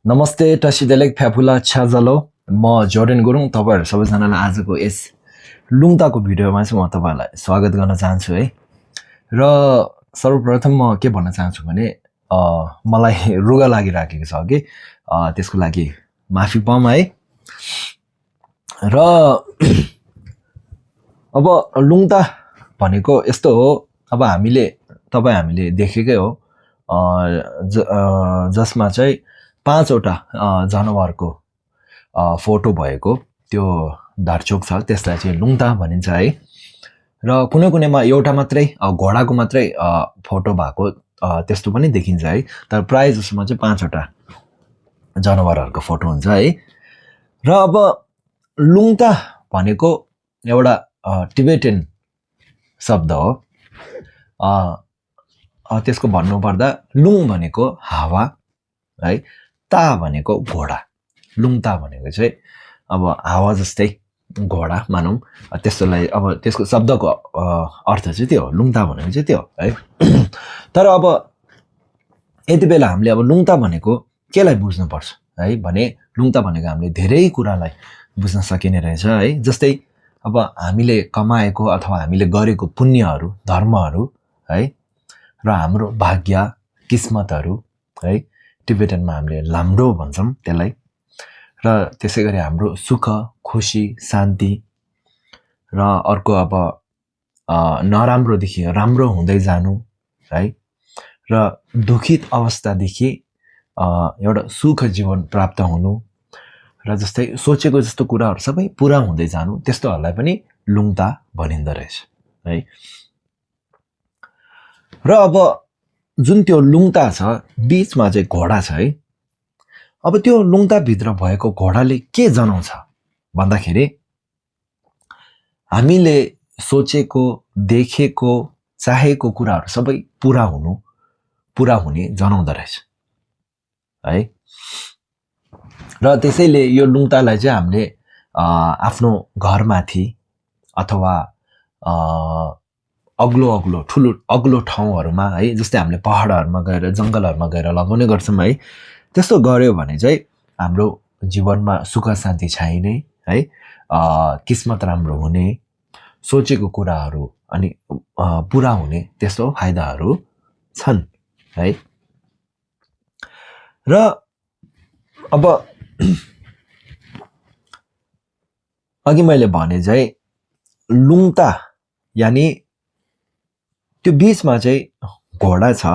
नमस्ते टसिदेलेक फ्याफुला छ्याजलो म जोर्डेन गुरुङ तपाईहरु सबैजनालाई आजको यस लुङताको भिडियोमा चाहिँ म तपाईहरुलाई स्वागत गर्न चाहन्छु है। र सर्वप्रथम म के भन्न चाहन्छु भने मलाई रुगा लागिराखेको छ कि त्यसको लागि माफी पाऊँ है। र अब लुङता भनेको यस्तो हो, अब हामीले देखेकै हो जसमा चाहिँ 5 वटा जनावरको फोटो भएको त्यो धारचोक छ, त्यसलाई चाहिँ लुङता भनिन्छ है। र कुनै कुनैमा एउटा मात्रै घोडाको मात्रै फोटो भएको त्यस्तो पनि देखिन्छ है, तर प्राय जसोमा चाहिँ 5 वटा जनावरहरूको फोटो हुन्छ है। र अब लुङता भनेको एउटा टिबेटन शब्द हो। त्यसको भन्नुपर्दा लुङ भनेको हावा है, ता भनेको घोडा, लुङता भनेको चाहिँ अब हावा जस्तै घोडा मानौँ, त्यस्तोलाई अब त्यसको शब्दको अर्थ चाहिँ त्यो हो, लुङता भनेको चाहिँ त्यो है। तर अब यति बेला हामीले अब लुङता भनेको केलाई बुझ्नुपर्छ है भने लुङता भनेको हामीले धेरै कुरालाई बुझ्न सकिने रहेछ है। जस्तै अब हामीले कमाएको अथवा हामीले गरेको पुण्यहरू, धर्महरू है, र हाम्रो भाग्य, किस्मतहरू है, टिबेटनमा हामीले लाम्डो भन्छौँ त्यसलाई। र त्यसै गरी हाम्रो सुख, खुसी, शान्ति र अर्को अब नराम्रोदेखि राम्रो हुँदै जानु है, र दुखित अवस्थादेखि एउटा सुख जीवन प्राप्त हुनु, र जस्तै सोचेको जस्तो कुराहरू सबै पुरा हुँदै जानु, त्यस्तोहरूलाई पनि लुङता भनिँदो रहेछ है। र अब जुन त्यो लुङता छ बीचमा चाहिँ घोडा छ है। अब त्यो लुङताभित्र भएको घोडाले के जनाउँछ भन्दाखेरि हामीले सोचेको, देखेको, चाहेको कुराहरू सबै पुरा हुने जनाउँदो रहेछ है। र त्यसैले यो लुङतालाई चाहिँ हामीले आफ्नो घरमाथि अथवा अग्लो ठाउँहरूमा है, जस्तै हामीले पहाडहरूमा गएर, जङ्गलहरूमा गएर लगाउने गर्छौँ है। त्यस्तो गर्यो भने चाहिँ हाम्रो जीवनमा सुख शान्ति छाइने है, किस्मत राम्रो हुने, सोचेको कुराहरू अनि पुरा हुने त्यस्तो फाइदाहरू छन् है। र अब अघि मैले भने चाहिँ लुङता यानी त्यो बीचमा चाहिँ घोडा छ,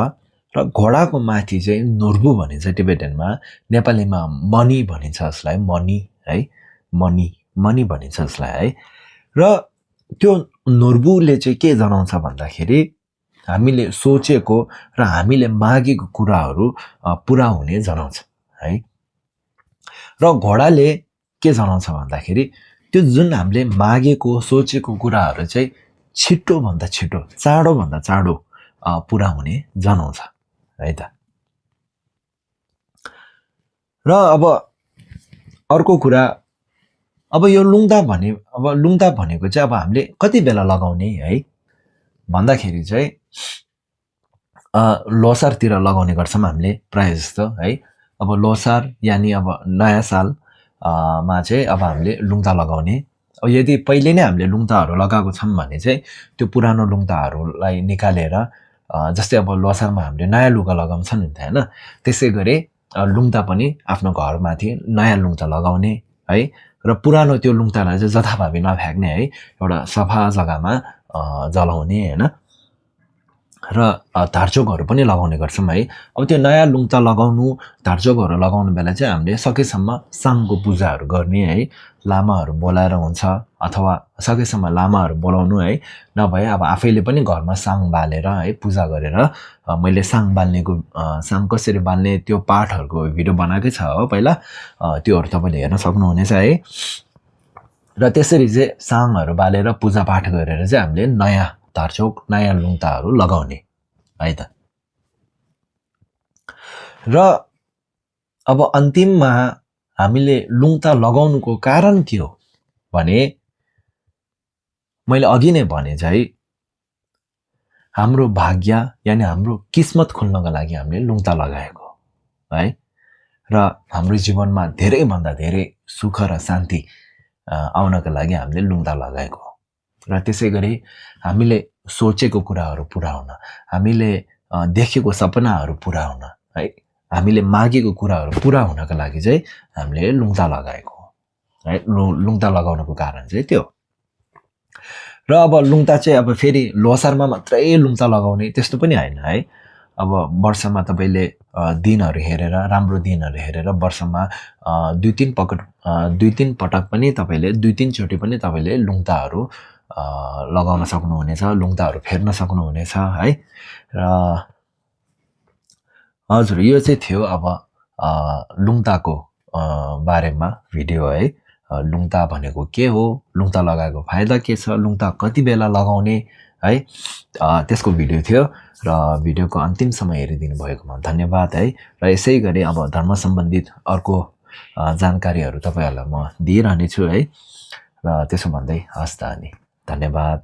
र घोडाको माथि चाहिँ नुर्बु भनिन्छ टिबेटनमा, नेपालीमा मनी भनिन्छ यसलाई, मनी है, मनी भनिन्छ यसलाई है। र त्यो नुर्बुले चाहिँ के जनाउँछ भन्दाखेरि हामीले सोचेको र हामीले मागेको कुराहरू पुरा हुने जनाउँछ है। र घोडाले के जनाउँछ भन्दाखेरि त्यो जुन हामीले मागेको, सोचेको कुराहरू चाहिँ छिटोभन्दा छिटो, चाँडोभन्दा चाँडो पुरा हुने जनाउँछ है त। र अब अर्को कुरा, अब यो लुङता भनेको चाहिँ अब हामीले कति बेला लगाउने है भन्दाखेरि चाहिँ लोसारतिर लगाउने गर्छौँ हामीले प्राय जस्तो है। अब लोसार यानी अब नयाँ साल मा चाहिँ अब हामीले लुङता लगाउने। अब यदि पहिले नै हामीले लुङताहरू लगाएको छौँ भने चाहिँ त्यो पुरानो लुङताहरूलाई निकालेर, जस्तै अब लोसारमा हामीले नयाँ लुगा लगाउँछन् नि त हैन, त्यसै गरी लुङता पनि आफ्नो घरमाथि नयाँ लुङता लगाउने है। र पुरानो त्यो लुङतालाई चाहिँ जथाभावी नफ्याँक्ने है, एउटा सफा जग्गामा जलाउने हैन। र धारचोकहरू पनि लगाउने गर्छौँ है। अब त्यो नयाँ लुङता लगाउनु, धारचोकहरू लगाउनु बेला चाहिँ हामीले सकेसम्म साङको पूजाहरू गर्ने है, लामाहरू बोलाएर हुन्छ, अथवा सकेसम्म लामाहरू बोलाउनु है, नभए अब आफैले पनि घरमा साङ बालेर है, पूजा गरेर। मैले साङ कसरी बाल्ने त्यो पाठहरूको भिडियो बनाएकै छ हो पहिला, त्योहरू तपाईँले हेर्न सक्नुहुनेछ है। र त्यसरी चाहिँ साङहरू बालेर पूजापाठ गरेर चाहिँ हामीले नयाँ धारचोक, नयाँ लुङताहरू लगाउने है त। र अब अन्तिममा हामीले लुङता लगाउनुको कारण के हो भने मैले अघि नै भने चाहिँ हाम्रो भाग्य यानी हाम्रो किस्मत खुल्नको लागि हामीले लुङता लगाएको है। र हाम्रो जीवनमा धेरैभन्दा धेरै सुख र शान्ति आउनका लागि हामीले लुङ्दा लगाएको हो। र त्यसै गरी हामीले सोचेको कुराहरू पुरा हुन, हामीले देखेको सपनाहरू पुरा हुन, है, हामीले मागेको कुराहरू पुरा हुनका लागि चाहिँ हामीले लुङ्दा लगाएको हो, है। लुङ्दा लगाउनुको कारण चाहिँ त्यो। र अब लुङ्दा चाहिँ अब फेरि लोसारमा मात्रै लुङ्दा लगाउने त्यस्तो पनि होइन, है। अब वर्षमा तपाईँले दिनहरू हेरेर, राम्रो दिनहरू हेरेर वर्षमा 2-3 पटक पनि तपाईँले 2-3 चोटि पनि तपाईँले लुङ्दाहरू लगाउन सक्नुहुनेछ, लुङ्दाहरू फेर्न सक्नुहुनेछ, है। र हजुर, यो चाहिँ थियो अब लुङ्दाको बारेमा भिडियो, है। लुङ्दा भनेको के हो, लुङ्दा लगाएको फाइदा के छ, लुङ्दा कति बेला लगाउने, है, त्यसको भिडियो थियो। र भिडियोको अन्तिमसम्म हेरिदिनु भएकोमा धन्यवाद, है। र यसै गरी अब धर्म सम्बन्धित अर्को जानकारीहरू तपाईँहरूलाई म दिइरहनेछु, है। र त्यसो भन्दै हस् त अनि धन्यवाद।